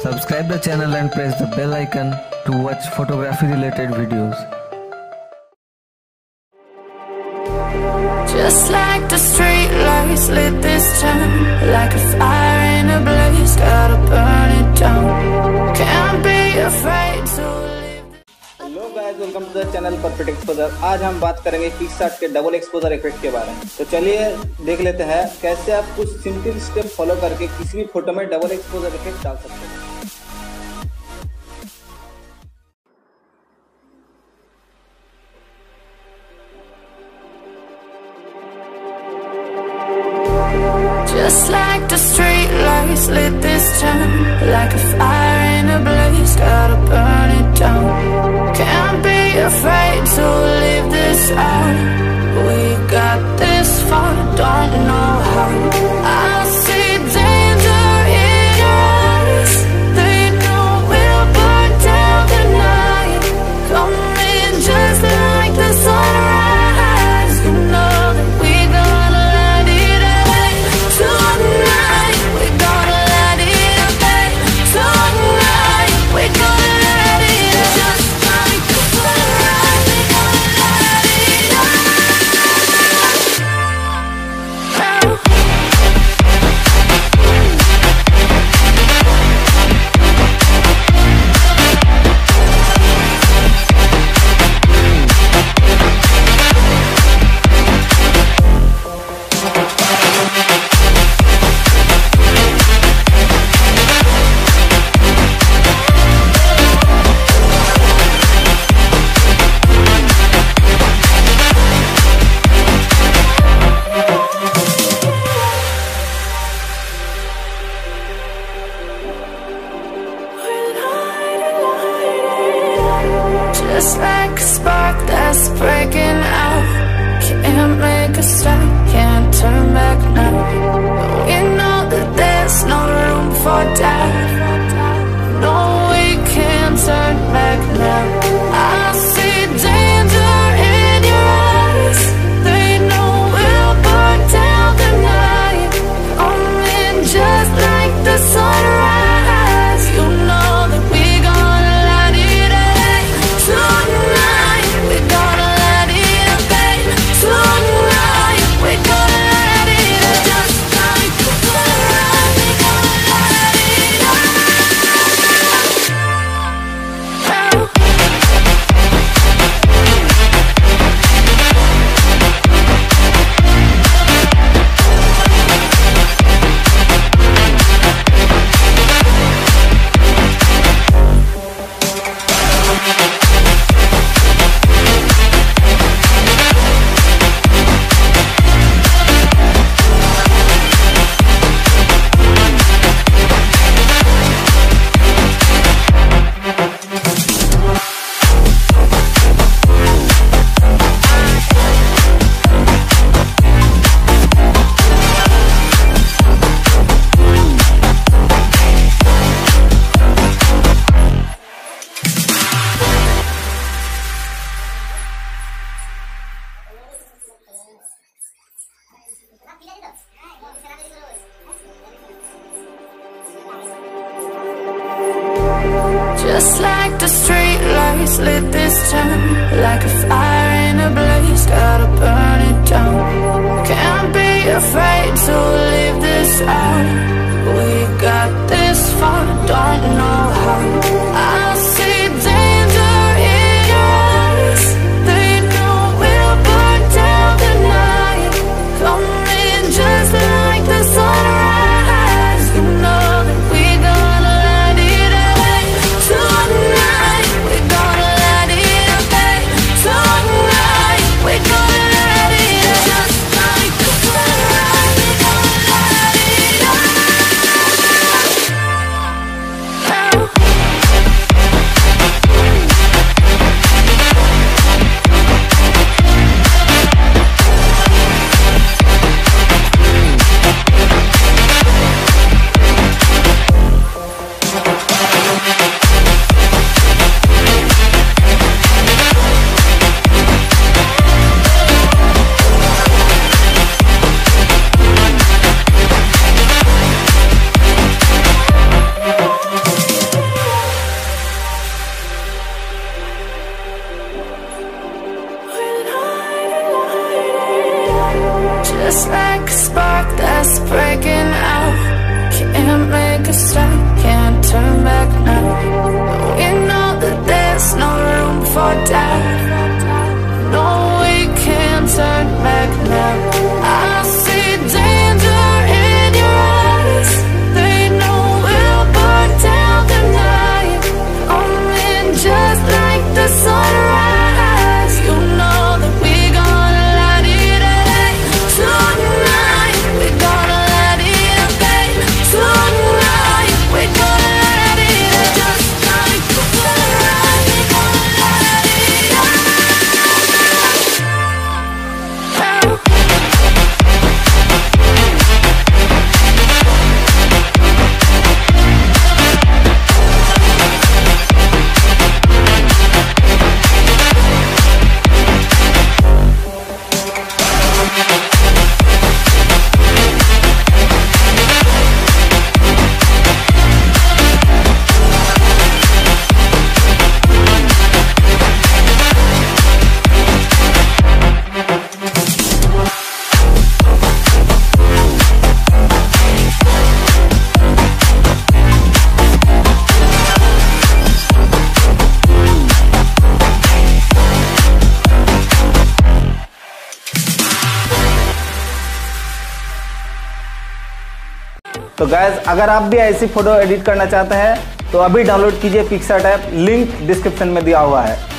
Subscribe the channel and press the bell icon to watch photography related videos. Just like the street lights lit this town, like a fire in a blaze, gotta burn it down. Can't be afraid to leave. Hello guys, welcome to the channel perfect exposure. आज हम बात करेंगे PicsArt के double exposure effect के बारे में। तो चलिए देख लेते हैं कैसे आप कुछ सिंपल स्टेप फॉलो करके किसी भी फोटो में डबल एक्सपोजर इफेक्ट डाल सकते हैं। Just like the street lights lit this town, like a fire in a blaze, gotta burn it down. Can't be afraid to leave this out. We got this far, don't know how. I see danger in your eyes. They know we'll burn down the night. Coming just like the sunrise. You know that we gonna light it up tonight. We gonna light it up tonight. We gonna light it up just like the sunrise. We gonna light it up now. Just like a spark that's breaking out. Can't make a stop, can't turn back now. We know that there's no room for doubt. No, we can't turn back now. I see danger in your eyes. They know we'll burn down the night. Coming just like the sunrise. You know that we gonna light it up tonight. We gonna light it up tonight. We gonna light it up just like the sunrise. We gonna light it up now. Just like the street lights lit this town, like a fire in a blaze, gotta burn it down. Can't be afraid to leave this out. We got this far, don't know how. I see danger in your eyes. They know we'll burn down the night. Coming just like the sunrise. You know that we gonna light it up tonight. We gonna light it up tonight. We gonna light it up just like the sunrise. We gonna light it up. a stop, can't turn back now. We know that there's no room for doubt. No, we can't turn back now. I see danger in your eyes. They know we'll burn down the night. Coming just like the sunrise. You know that we gonna light it up tonight. We gonna light it up tonight. We gonna light it up just like the sunrise. We gonna light it up now. तो guys अगर आप भी ऐसी photo edit करना चाहते हैं तो अभी डाउनलोड कीजिए PicsArt ऐप, लिंक डिस्क्रिप्शन में दिया हुआ है।